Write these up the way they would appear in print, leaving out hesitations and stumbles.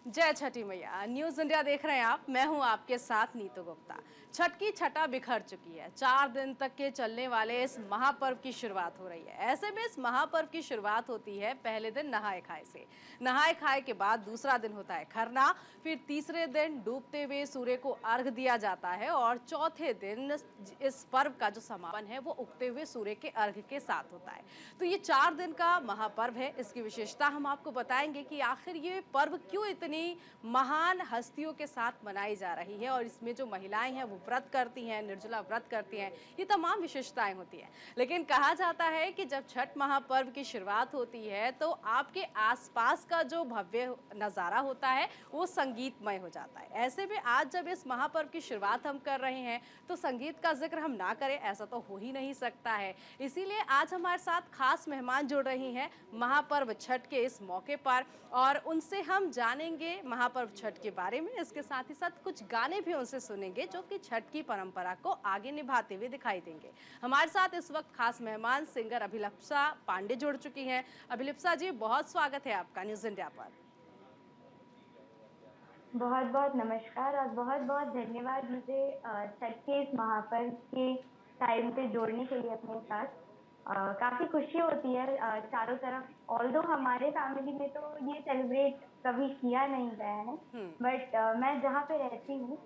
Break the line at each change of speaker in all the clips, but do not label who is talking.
जय छठी मैया। News India देख रहे हैं आप। मैं हूं आपके साथ नीतू गुप्ता। छठ की छटा बिखर चुकी है। 4 दिन तक के चलने वाले इस महापर्व की शुरुआत हो रही है। ऐसे में इस महापर्व की शुरुआत होती है पहले दिन नहाए खाए से। नहाए खाए के बाद दूसरा दिन होता है खरना। फिर तीसरे दिन डूबते हुए सूर्य को अर्घ दिया जाता है और चौथे दिन इस पर्व का जो समापन है वो उगते हुए सूर्य के अर्घ के साथ होता है। तो ये 4 दिन का महापर्व है। इसकी विशेषता हम आपको बताएंगे कि आखिर ये पर्व क्यों इतनी महान हस्तियों के साथ मनाई जा रही है और इसमें जो महिलाएं हैं वो व्रत करती हैं, निर्जला व्रत करती हैं। ये तमाम विशेषताएं होती हैं। लेकिन कहा जाता है कि जब छठ महापर्व की शुरुआत होती है तो आपके आसपास का जो भव्य नज़ारा होता है वो संगीतमय हो जाता है। ऐसे में आज जब इस महापर्व की शुरुआत हम कर रहे हैं तो संगीत का जिक्र हम ना करें ऐसा तो हो ही नहीं सकता है। इसीलिए आज हमारे साथ खास मेहमान जुड़ रही हैं महापर्व छठ के इस मौके पर और उनसे हम जानेंगे महापर्व छठ के बारे में। इसके साथ ही साथ कुछ गाने भी उनसे सुनेंगे जो कि छठ की परंपरा को आगे निभाते हुए दिखाई देंगे। हमारे साथ इस वक्त खास मेहमान सिंगर अभिलिप्सा पांडे जुड़ चुकी हैं। अभिलिप्सा जी, बहुत स्वागत है आपका न्यूज इंडिया पर।
बहुत बहुत नमस्कार और बहुत बहुत धन्यवाद मुझे छठ के इस महापर्व के टाइम पे जोड़ने के लिए अपने साथ। काफी खुशी होती है चारों तरफ। ऑल्दो हमारे फैमिली में तो ये सेलिब्रेट कभी किया नहीं गया है, बट मैं जहाँ पे रहती हूँ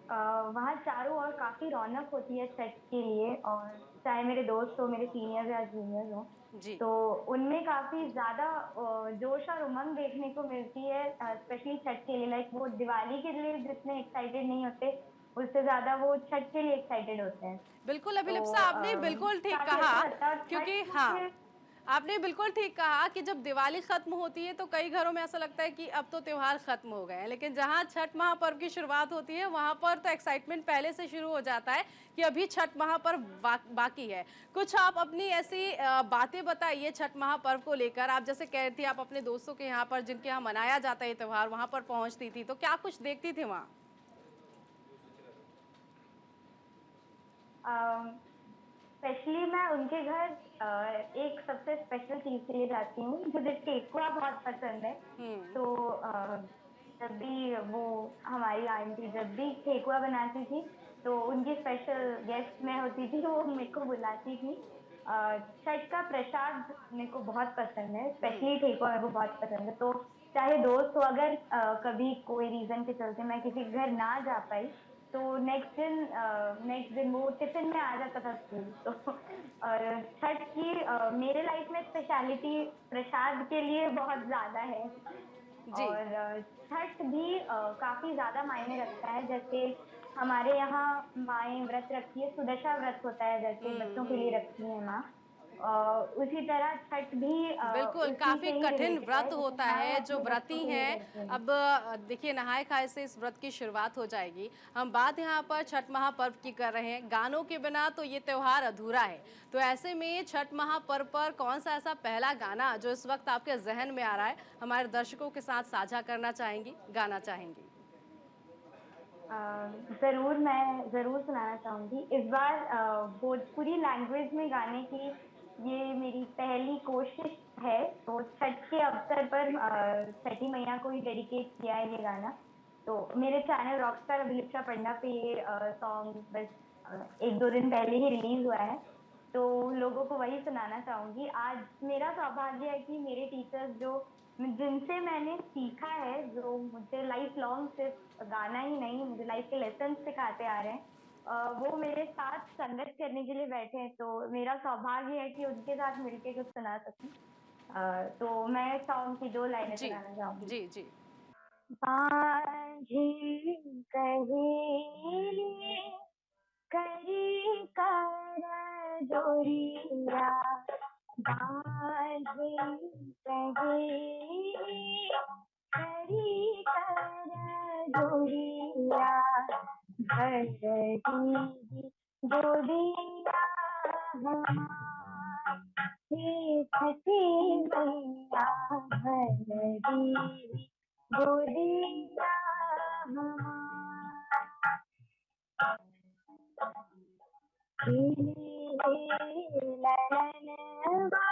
वहाँ चारों ओर काफी रौनक होती है छठ के लिए। और चाहे मेरे दोस्त हो, मेरे सीनियर्स या जूनियर्स हो,
जी
तो उनमें काफी ज्यादा जोश और उमंग देखने को मिलती है, स्पेशली छठ के लिए। लाइक वो दिवाली के लिए जितने एक्साइटेड नहीं होते, उससे ज्यादा वो छठ के लिए एक्साइटेड होते हैं।
बिल्कुल
तो
अभिलिप्सा, आपने बिल्कुल ठीक
काफी
कहा।
अच्छा लगता है। और छठ
क्योंकि
मुझे
हाँ, आपने बिल्कुल ठीक कहा कि जब दिवाली खत्म होती है तो कई घरों में ऐसा लगता है कि अब तो त्योहार खत्म हो गए हैं, लेकिन जहां छठ महापर्व की शुरुआत होती है वहां पर तो एक्साइटमेंट पहले से शुरू हो जाता है कि अभी छठ महापर्व बाकी है। कुछ आप अपनी ऐसी बातें बताइए छठ महापर्व को लेकर। आप जैसे कह रही थी आप अपने दोस्तों के यहाँ पर जिनके यहाँ मनाया जाता है त्योहार वहां पर पहुंचती थी, तो क्या कुछ देखती थी वहां?
स्पेशली मैं उनके घर एक सबसे स्पेशल चीज के लिए जाती हूँ। मुझे ठेकुआ बहुत पसंद है। तो जब भी वो हमारी आंटी जब भी ठेकुआ बनाती थी, तो उनकी स्पेशल गेस्ट मैं होती थी, वो मेरे को बुलाती थी। छठ का प्रसाद मेरे को बहुत पसंद है, स्पेशली ठेकुआ मेरे को बहुत पसंद है। तो चाहे दोस्त हो, अगर कभी कोई रीजन के चलते मैं किसी के घर ना जा पाई, तो नेक्स्ट दिन वो टिफिन में आ जाता था स्कूल। तो और छठ की मेरे लाइफ में स्पेशलिटी प्रसाद के लिए बहुत ज्यादा है।
जी।
और छठ भी काफी ज्यादा मायने रखता है। जैसे हमारे यहाँ माएँ व्रत रखती है, सुदशा व्रत होता है, जैसे बच्चों के लिए रखती है माँ। उसी तरह छठ भी
बिल्कुल,
उसी
काफ़ी
से ही
कठिन
रिलेटेड है,
व्रत
जैसे
होता
माएँ
है जो
अपने बच्चों
व्रती
के लिए
हैं।
करती हैं।
अब देखिए नहाए खाए से इस व्रत की शुरुआत हो जाएगी। हम बात यहाँ पर छठ महापर्व की कर रहे हैं। गानों के बिना तो ये त्योहार अधूरा है। तो ऐसे में छठ महापर्व पर कौन सा ऐसा पहला गाना जो इस वक्त आपके जहन में आ रहा है, हमारे दर्शकों के साथ साझा करना चाहेंगी, गाना चाहेंगी?
अ, ज़रूर, मैं ज़रूर सुनाना चाहूँगी। इस बार भोजपुरी लैंग्वेज में गाने की ये मेरी पहली कोशिश है। तो छठ के अवसर पर छठी मैया को ही डेडिकेट किया है ये गाना। तो मेरे चैनल रॉकस्टार अभिलिप्सा पन्ना पे ये सॉन्ग बस 1-2 दिन पहले ही रिलीज़ हुआ है। तो लोगों को वही सुनाना चाहूँगी। आज मेरा सौभाग्य है कि मेरे टीचर्स जो जिनसे मैंने सीखा है, जो मुझे लाइफ लॉन्ग सिर्फ गाना ही नहीं, मुझे लाइफ के लेसन सिखाते आ रहे हैं, वो मेरे साथ संगत करने के लिए बैठे हैं। तो मेरा सौभाग्य है कि उनके साथ मिलके कुछ सुना सकूं। तो मैं सॉन्ग की 2 लाइनें
जी
सुनाना चाहूंगी।
जी जी।
बांझी कहेली करी कर जोरिया, बांझी कहेली करी कर जोरिया, भरती गोदिया हमार, हे छठी मैया भरती गोदिया हमार। ललनवा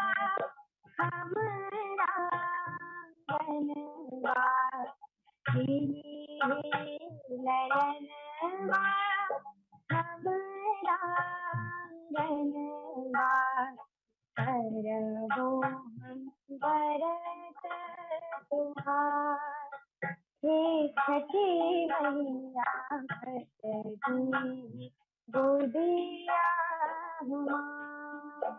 हमरा बनवा, नयनवा हमरा आंगनवा करबो हम बरत तुहार। हे छठी मैया खटगी गोदिया हमार।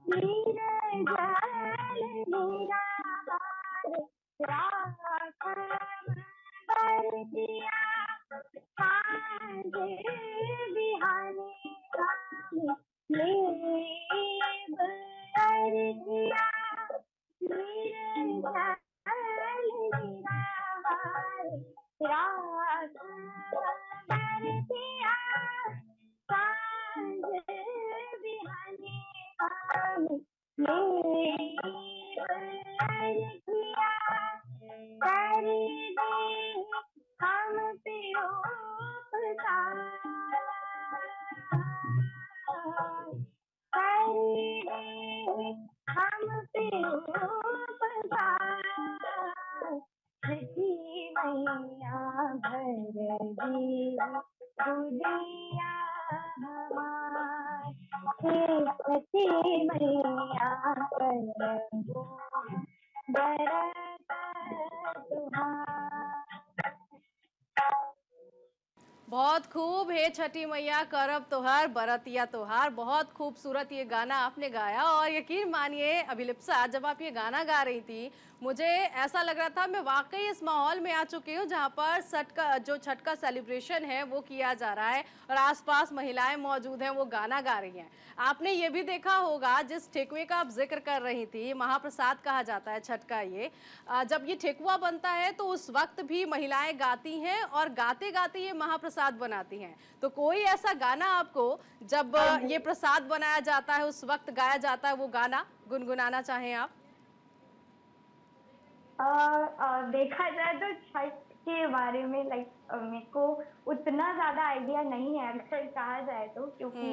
नीरजल निराहार राखब बरतिया साँझ बिहाने हम लेब अर्घिया। नीरजल निराहार राखब बरतिया साँझ बिहाने हम लेब अर्घिया। कर दे हम पे उपकार, कर दे हम पे उपकार। छठी मैया भरगी गुदिया हमार। हे छठी मैया करबो बरत तुहार।
बहुत खूब। हे छठी मैया करब तोहार बरतिया तोहार। बहुत खूबसूरत ये गाना आपने गाया और यकीन मानिए अभिलिप्सा, जब आप ये गाना गा रही थी मुझे ऐसा लग रहा था मैं वाकई इस माहौल में आ चुकी हूँ जहाँ पर छठ का सेलिब्रेशन है वो किया जा रहा है और आसपास महिलाएं मौजूद हैं, वो गाना गा रही हैं। आपने ये भी देखा होगा जिस ठेकुए का आप जिक्र कर रही थी, महाप्रसाद कहा जाता है छठ का ये, जब ये ठेकुआ बनता है तो उस वक्त भी महिलाएं गाती हैं और गाते गाते ये महाप्रसाद बनाती हैं। तो कोई ऐसा गाना आपको जब ये प्रसाद बनाया जाता है उस वक्त गाया जाता है वो गाना गुनगुनाना चाहें आप?
देखा जाए तो छठ के बारे में मेरे को उतना ज्यादा आइडिया नहीं है अगर कहा जाए तो, क्योंकि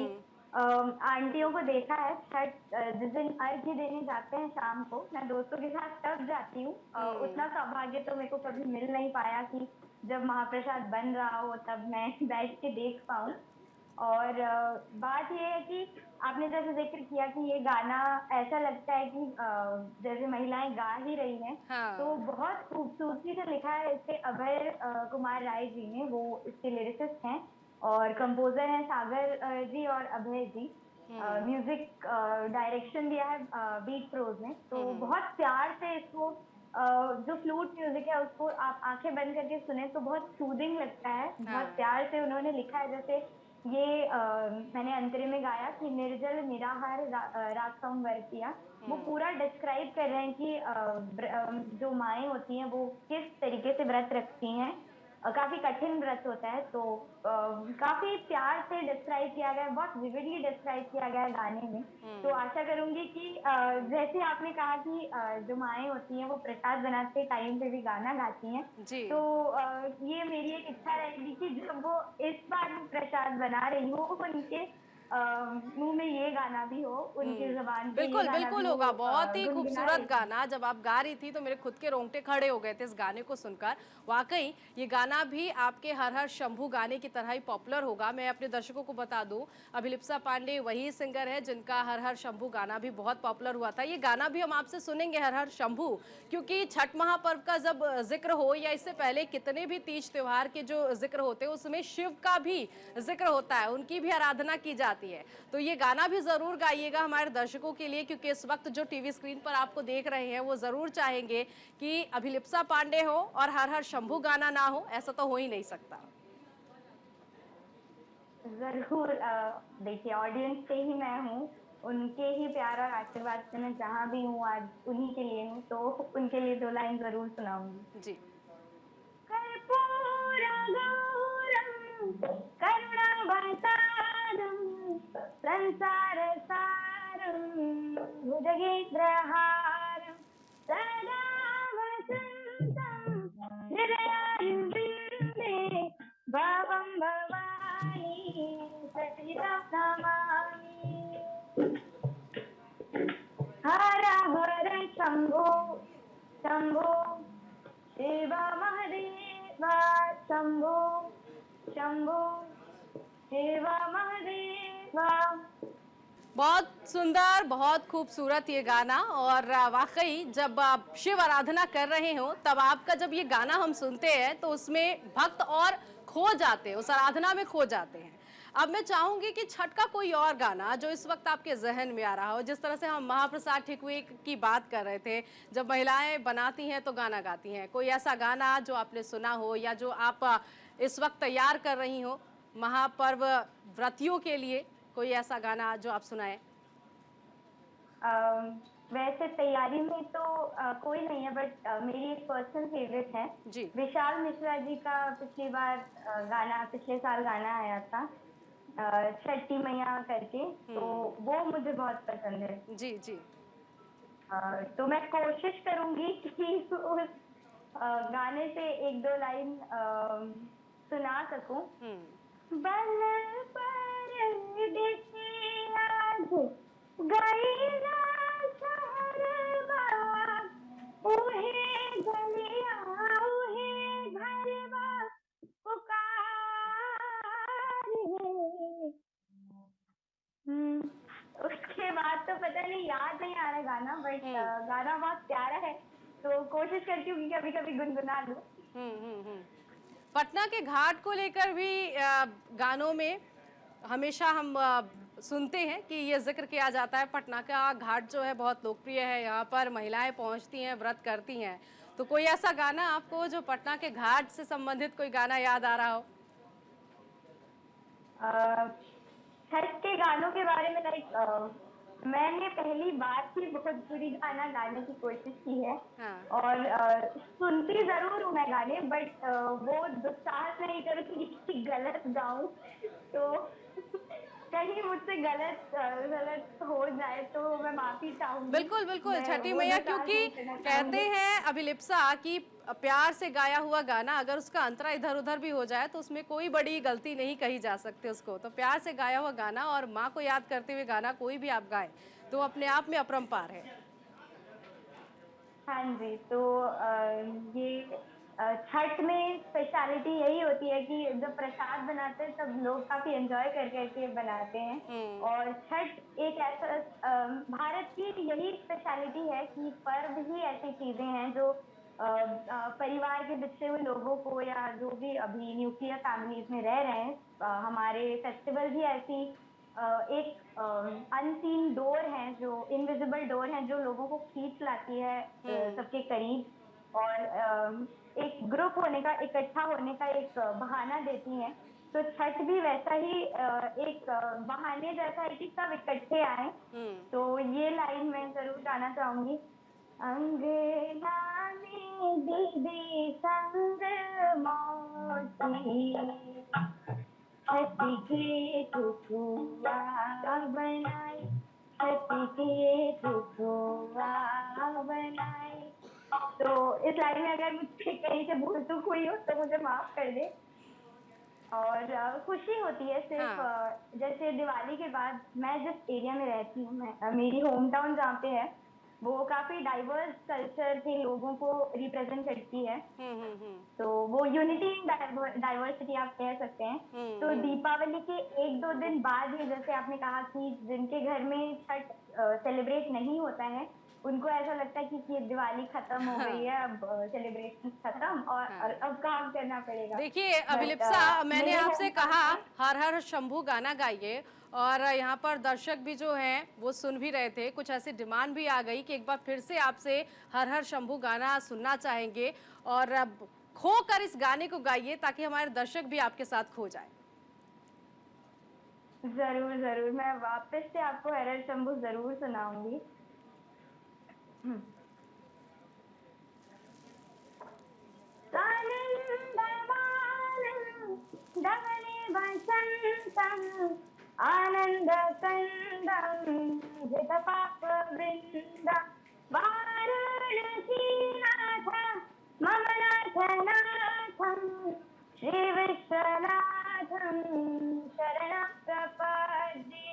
आंटियों को देखा है छठ जिस दिन अर्घ्य देने जाते हैं शाम को, मैं दोस्तों के साथ तब जाती हूँ। उतना सौभाग्य तो मेरे को कभी मिल नहीं पाया कि जब महाप्रसाद बन रहा हो तब मैं बैठ के देख पाऊँ। और बात ये है कि आपने जैसे जिक्र किया कि ये गाना ऐसा लगता है कि जैसे महिलाएं गा ही रही हैं।
हाँ।
तो बहुत खूबसूरती से लिखा है इसे अभय कुमार राय जी ने, वो इसके लिरिसिस्ट हैं और कंपोजर हैं सागर जी और अभय जी। म्यूजिक डायरेक्शन दिया है बीट प्रोज ने। तो बहुत प्यार से इसको जो फ्लूट म्यूजिक है उसको आप आंखें बंद करके सुने तो बहुत सूदिंग लगता है। बहुत प्यार से उन्होंने लिखा है। जैसे ये मैंने अंतरे में गाया कि निर्जल निराहार राखम बरतिया, वो पूरा डिस्क्राइब कर रहे हैं कि जो माएँ होती हैं वो किस तरीके से व्रत रखती हैं। काफी कठिन व्रत होता है। तो काफी प्यार से डिस्क्राइब किया गया है, बहुत विविडली डिस्क्राइब किया गया है गाने में। तो आशा करूंगी कि जैसे आपने कहा कि जो माएँ होती हैं वो प्रसाद बनाते टाइम पे भी गाना गाती हैं, तो ये मेरी एक इच्छा रहेगी कि जब वो इस बार प्रसाद बना रही हो उनके मुंह में ये गाना भी हो, उनकी जुबान पे ये
बिल्कुल
गाना
बिल्कुल
भी
होगा।
हो
बहुत ही
गुनगुनाए।
खूबसूरत गाना, जब आप गा रही थी तो मेरे खुद के रोंगटे खड़े हो गए थे इस गाने को सुनकर। वाकई ये गाना भी आपके हर हर शंभू गाने की तरह ही पॉपुलर होगा। मैं अपने दर्शकों को बता दूं, अभिलिप्सा पांडे वही सिंगर है जिनका हर हर शंभू गाना भी बहुत पॉपुलर हुआ था। ये गाना भी हम आपसे सुनेंगे, हर हर शंभू, क्योंकि छठ महापर्व का जब जिक्र हो या इससे पहले कितने भी तीज त्योहार के जो जिक्र होते हैं उसमें शिव का भी जिक्र होता है, उनकी भी आराधना की जाती है। तो ये गाना भी जरूर गाइएगा हमारे दर्शकों के लिए, क्योंकि इस वक्त जो टीवी स्क्रीन पर आपको देख रहे हैं वो जरूर चाहेंगे कि अभिलिप्सा पांडे हो और हर हर शंभू गाना ना हो। ऐसा तो हो ही नहीं सकता।
जरूर। देखिए ऑडियंस से ही मैं हूँ, उनके ही प्यार और आशीर्वाद से मैं जहाँ भी हूँ आज उन्हीं के लिए हूँ, तो उनके लिए 2 लाइन जरूर सुनाऊंगी।
जी।
कर्पूरगौरं करुणावतारं संसारसारं भुजगेन्द्रहारं सदा वसन्तं हृदयारविन्दे भवं भवानी सहितं नमामि। हर हर शंभो शंभो शिव महादेवा शंभो शंभो शिव महादेवा।
बहुत सुंदर, बहुत खूबसूरत ये गाना। और वाकई जब आप शिव आराधना कर रहे हो तब आपका जब ये गाना हम सुनते हैं तो उसमें भक्त और खो जाते हैं, उस आराधना में खो जाते हैं। अब मैं चाहूंगी कि छठ का कोई और गाना जो इस वक्त आपके जहन में आ रहा हो, जिस तरह से हम महाप्रसाद ठेकुए की बात कर रहे थे, जब महिलाएं बनाती हैं तो गाना गाती हैं, कोई ऐसा गाना जो आपने सुना हो या जो आप इस वक्त तैयार कर रही हो महापर्व व्रतियों के लिए, कोई ऐसा गाना जो आप सुनाएं?
वैसे तैयारी में तो कोई नहीं है, बट मेरी एक पर्सनल फेवरेट है।
जी।
विशाल मिश्रा जी का पिछली बार गाना, पिछले साल गाना आया था छठी मैया करके, तो वो मुझे बहुत पसंद है।
जी जी।
तो मैं कोशिश करूंगी कि उस गाने से एक दो लाइन सुना सकूं। बल परदेसी आज गईला शहरवा, उहे गलिया उहे घरवा पुकारे। उसके बाद तो पता नहीं, याद नहीं आ रहा गाना, बट गाना बहुत प्यारा है, तो कोशिश करती हूँ कि कभी कभी गुनगुना लूं।
पटना के घाट को लेकर भी गानों में हमेशा हम सुनते हैं कि ये जिक्र किया जाता है, पटना का घाट जो है बहुत लोकप्रिय है, यहाँ पर महिलाएं पहुँचती हैं, व्रत करती हैं। तो कोई ऐसा गाना आपको जो पटना के घाट से संबंधित कोई गाना याद आ रहा हो?
छठ के गानों के बारे में मैंने पहली बार ही भोजपुरी गाना गाने की कोशिश की है।
हाँ।
और सुनती जरूर हूँ मैं गाने, बट वो दुस्साहस नहीं करती कि गलत गाऊं, तो कहीं मुझसे गलत हो जाए तो मैं माफी चाहूंगी।
बिल्कुल बिल्कुल, छठी मैया क्योंकि कहते हैं अभिलिप्सा कि प्यार से गाया हुआ गाना अगर उसका अंतरा इधर उधर भी हो जाए तो उसमें कोई बड़ी गलती नहीं कही जा सकती उसको। तो प्यार से गाया हुआ गाना और माँ को याद करते हुए गाना कोई भी आप गाए तो अपने आप में अपरंपार है।
हाँ जी, तो ये छठ में स्पेशलिटी यही होती है कि जब प्रसाद बनाते हैं तब लोग काफी एंजॉय कर करके बनाते हैं। और छठ एक ऐसा भारत की यही स्पेशलिटी है कि पर्व ही ऐसी चीजें हैं जो परिवार के बिछड़े हुए लोगों को या जो भी अभी न्यूक्लियर फैमिलीज में रह रहे हैं, हमारे फेस्टिवल भी ऐसी एक अनसीन डोर है, जो इनविजिबल डोर है, जो लोगों को खींच लाती है सबके करीब, और एक ग्रुप होने का, इकट्ठा होने का एक बहाना देती है। तो छठ भी वैसा ही एक बहाने जैसा है कि सब इकट्ठे आए। तो ये लाइन मैं जरूर गाना चाहूंगी। अंगना में दीदी संग मौसी, छठी के ठुकुआ बनाई, छठी के ठुकुआ बनाई। तो इस लाइन में अगर मुझसे कहीं से भूल चूक हुई हो तो मुझे माफ कर दे। और खुशी होती है सिर्फ जैसे दिवाली के बाद, मैं जिस एरिया में रहती हूँ, मेरी होम टाउन जहाँ पे है, वो काफी डाइवर्स कल्चर के लोगों को रिप्रेजेंट करती है। तो वो यूनिटी इन डाइवर्सिटी आप कह सकते हैं। तो दीपावली के एक दो दिन बाद ही, जैसे आपने कहा कि जिनके घर में छठ सेलिब्रेट नहीं होता है उनको ऐसा लगता है कि दिवाली खत्म हो गई है, अब सेलिब्रेशन खत्म और अब काम करना पड़ेगा।
देखिए अभिलिप्सा, मैंने आपसे कहा हर हर शंभू गाना गाइए, और यहाँ पर दर्शक भी जो हैं वो सुन भी रहे थे, कुछ ऐसी डिमांड भी आ गई कि एक बार फिर से आपसे हर हर शंभू गाना सुनना चाहेंगे, और खो कर इस गाने को गाइए ताकि हमारे दर्शक भी आपके साथ खो जाए।
जरूर जरूर, मैं वापस से आपको हर हर शंभू जरूर सुनाऊंगी। आनंद कंदम घृतपापवृंद वाराणसीनाथ मम नाथनाथं श्री विश्वनाथं शरणं प्रपद्ये।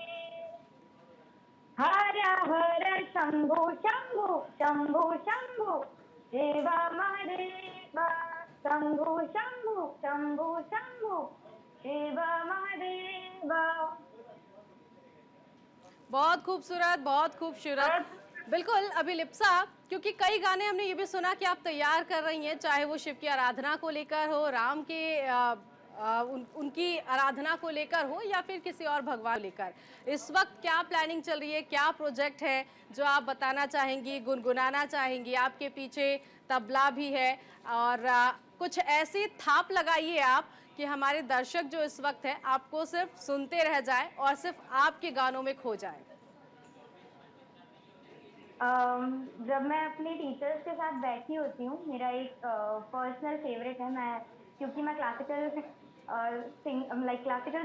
हर हर शंभु शंभु शंभु शंभु शिव महादेव शंभु शंभु शंभु शंभु शिव महादेव।
बहुत खूबसूरत, बहुत खूबसूरत। बिल्कुल अभिलिप्सा, क्योंकि कई गाने हमने ये भी सुना कि आप तैयार कर रही हैं, चाहे वो शिव की आराधना को लेकर हो, राम के उनकी आराधना को लेकर हो, या फिर किसी और भगवान को लेकर। इस वक्त क्या प्लानिंग चल रही है, क्या प्रोजेक्ट है जो आप बताना चाहेंगी, गुनगुनाना चाहेंगी? आपके पीछे तबला भी है, और कुछ ऐसी थाप लगाइए आप कि हमारे दर्शक जो इस वक्त है आपको सिर्फ सुनते रह जाए और सिर्फ आपके गानों में खो जाए।
जब मैं अपने टीचर्स के साथ बैठी होती हूँ, मेरा एक पर्सनल फेवरेट है, मैं क्योंकि मैं क्लासिकल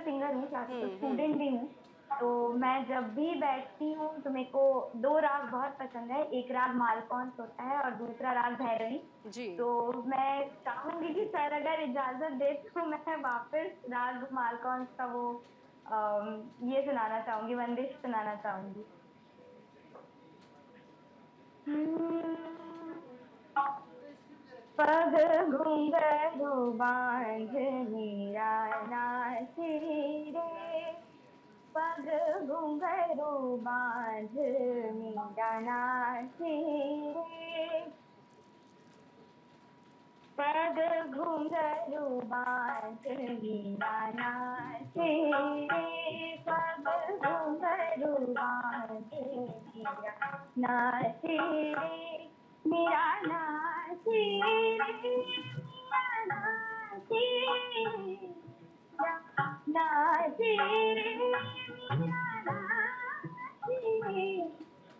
सिंगर हूँ, क्लासिकल स्टूडेंट भी हूँ, तो मैं जब भी बैठती हूँ तो मेरे को दो राग बहुत पसंद है। एक राग मालकौंस होता है और दूसरा राग भैरवी।
जी।
तो मैं चाहूंगी कि सर अगर इजाजत दे तो मैं वापस राग मालकौंस का वो ये सुनाना चाहूंगी, वंदिश सुनाना चाहूंगी। पग घुंघरू बांध मीरा नाची रे, पग घुंघरू बांध मीरा नाची रे, पग घुंघरू बांध मीरा नाची रे, पग घुंघरू बांध मीरा नाची रे, मीरा नाची रे, मीरा नाची रे, नाची रे, मीरा नाची रे,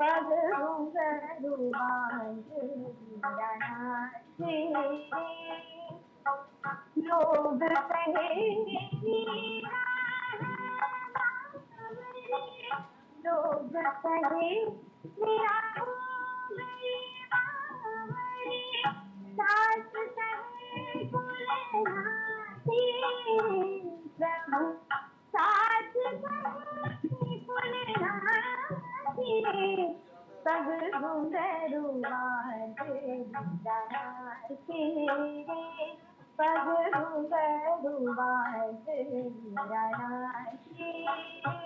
पग घुंघरू बांध मीरा नाची रे, लोग कहेंगे मीरा है बावरी, लोग कहे मीरा हो गई बावरी, सास कहे फुलहाती प्रभु, सास कहे फुलहाती, पग घुंघरू बांध मीरा नाची रे, पग घुंघरू बांध मीरा नाची रे,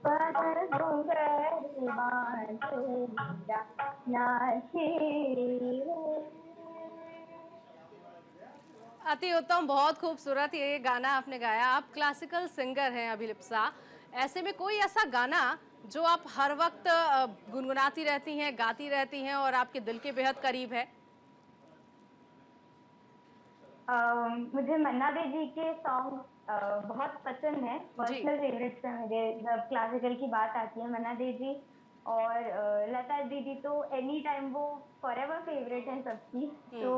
पग घुंघरू बांध मीरा नाची रे।
अति उत्तम, बहुत खूबसूरत ये गाना आपने गाया। आप क्लासिकल सिंगर हैं अभिलिप्सा, ऐसे में कोई ऐसा गाना जो आप हर वक्त गुनगुनाती रहती हैं, गाती रहती हैं और आपके दिल के बेहद करीब है?
मुझे मन्ना दे जी के सॉन्ग बहुत पसंद है,
जी।
पर्सनल फेवरेट्स है मेरे। जब क्लासिकल की बात आती है, मन्ना दे जी और लता दीदी तो एनी टाइम वो फॉरएवर फेवरेट हैं सबकी। तो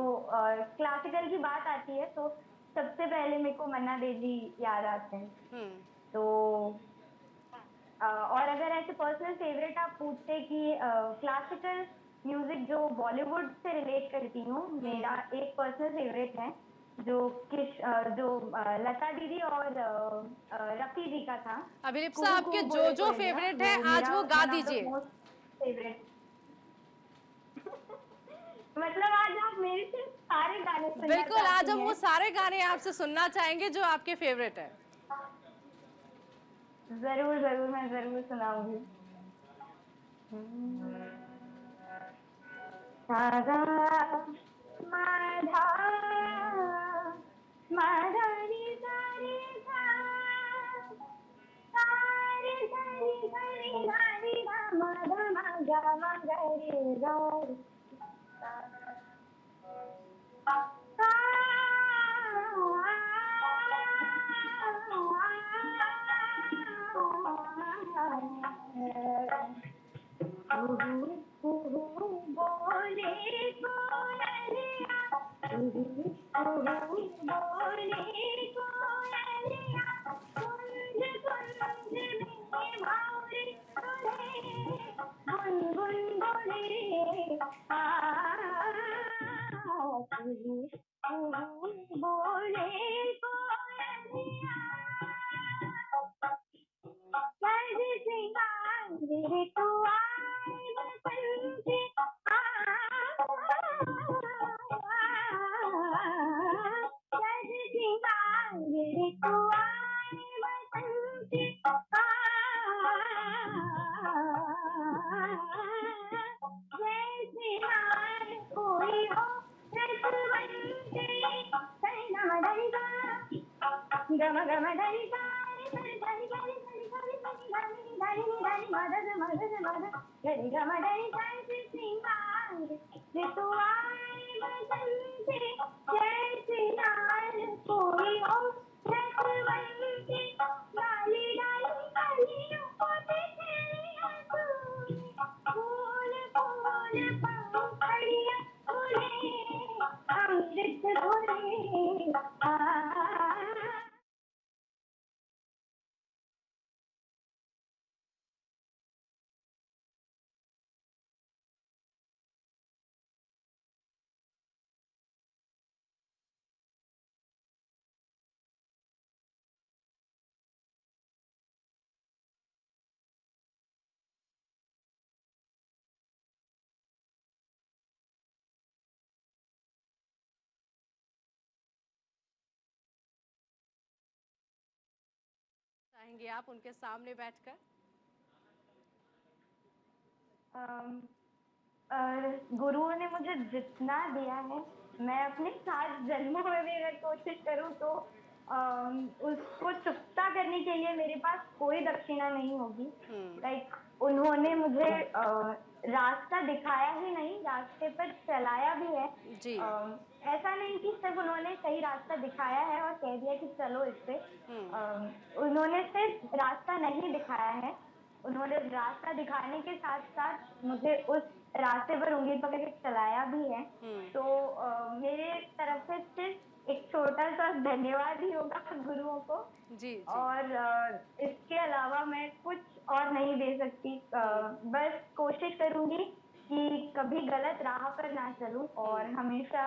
क्लासिकल की बात आती है तो सबसे पहले मेरे को मन्ना दे जी याद आते हैं। तो और अगर ऐसे पर्सनल फेवरेट आप पूछते कि क्लासिकल म्यूजिक जो बॉलीवुड से रिलेट करती हूँ, मेरा एक पर्सनल फेवरेट है जो लता दीदी और रफी जी का था,
अभिलिप्सा,
कुहू
आपके
कुहू
जो
बोले
जो
कोयलिया,
फेवरेट है
वो
आज
मेरा
वो गा
वन ऑफ द
दीजिए।
Most favourite. मतलब आज आप मेरे से सारे गाने सुनना
बिल्कुल, आज
चाहती
हम वो
हैं?
सारे गाने आपसे सुनना चाहेंगे जो आपके फेवरेट है।
जरूर जरूर, मैं जरूर सुनाऊंगी। सागा माधा माधा रे सा रे सा, सा रे सा रे सा रे गा रे गा मा धा मा गा रे गा रे सा, कुहू बोले कोयलिया, कुहू बोले कोयलिया, कुंज कुंज में भावरे बोले, गुनगुन बोले आ, कुहू बोले कोयलिया, सज सिंगार रे तू आए बसंती आ, सज सिंगार तू आए बसंती जैसे हार कोई हो रसवंती सैनामदैवा गम गम दैवा धरि धरि धरि धरि धरि धरि धरि धरि मदद मदद मदद गरि गम दै सज सिंगार तू आए बसंती जैसे हार कोई हो रसवंती डाली डाली कलियों को बिखेरिया तूने फूल फूल पंखड़ियाँ फूले अमृत घुले
चाहेंगे आप उनके सामने बैठकर?
गुरुओं ने मुझे जितना दिया है मैं अपने 7 जन्मों में भी अगर कोशिश करूं तो उसको चुकता करने के लिए मेरे पास कोई दक्षिणा नहीं होगी। लाइक उन्होंने मुझे रास्ता दिखाया ही नहीं, रास्ते पर चलाया भी है।
जी।
ऐसा नहीं कि सिर्फ उन्होंने सही रास्ता दिखाया है और कह दिया कि चलो इस पे। उन्होंने सिर्फ रास्ता नहीं दिखाया है, उन्होंने रास्ता दिखाने के साथ साथ मुझे उस रास्ते पर उंगली पकड़ के चलाया भी है। तो मेरे तरफ से सिर्फ एक छोटा सा धन्यवाद ही होगा गुरुओं को।
जी।
और इसके अलावा मैं कुछ और नहीं दे सकती। बस कोशिश करूंगी कि कभी गलत राह पर ना चलूं और हमेशा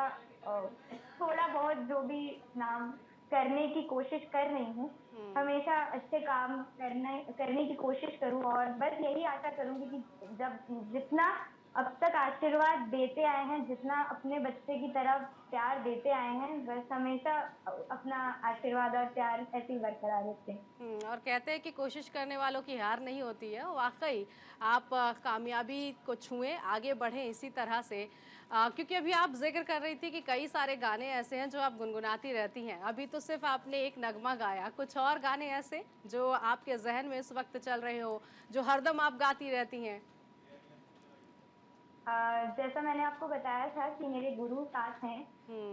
थोड़ा बहुत जो भी नाम करने की कोशिश कर रही हूँ, हमेशा अच्छे काम करने की कोशिश करूँ और बस यही आशा करूंगी कि जब जितना अब तक आशीर्वाद देते आए हैं, जितना अपने बच्चे की तरफ प्यार देते आए हैं, बस हमेशा अपना आशीर्वाद और प्यार ऐसे ही बरकरार रखें।
और कहते हैं कि कोशिश करने वालों की हार नहीं होती है। वाकई आप कामयाबी को छुएं, आगे बढ़ें इसी तरह से। क्योंकि अभी आप जिक्र कर रही थी कि कई सारे गाने ऐसे हैं जो आप गुनगुनाती रहती हैं। अभी तो सिर्फ आपने एक नगमा गाया, कुछ और गाने ऐसे जो आपके जहन में इस वक्त चल रहे हो, जो हरदम आप गाती रहती हैं?
जैसा मैंने आपको बताया था कि मेरे गुरु साथ हैं,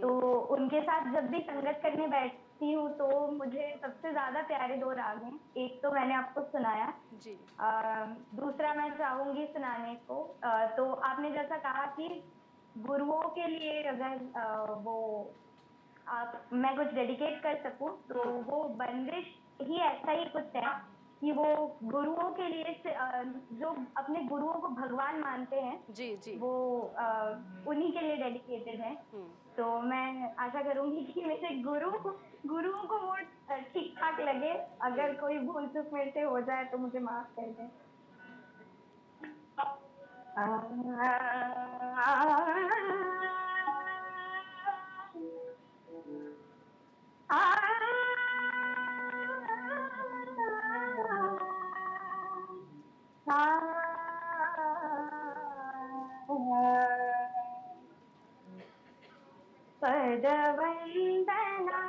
तो उनके साथ जब भी संगत करने बैठती हूँ तो मुझे सबसे ज्यादा प्यारे 2 राग हैं। एक तो मैंने आपको सुनाया
जी।
दूसरा मैं चाहूंगी सुनाने को। तो आपने जैसा कहा कि गुरुओं के लिए अगर वो आप मैं कुछ डेडिकेट कर सकूं तो वो बंदिश ही ऐसा ही कुछ है कि वो गुरुओं के लिए जो अपने गुरुओं को भगवान मानते हैं,
जी। जी।
वो उन्हीं के लिए डेडिकेटेड है। तो मैं आशा करूंगी कि मेरे गुरुओं को वो ठीक ठाक लगे। अगर कोई भूल चूक मेरे से हो जाए तो मुझे माफ कर दें। पदवन्दना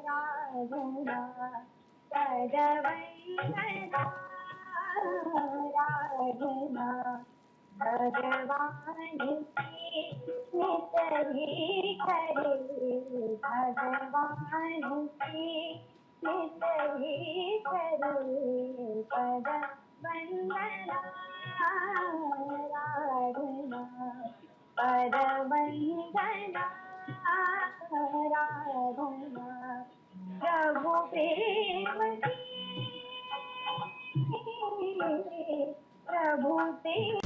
राघुना पदवन्दना राघुना भगवान की नितरी करे भगवान की नितरी करे पद वन्दना राघुना पद वन्दना राघुना प्रभु प्रेम की प्रभु प्रेम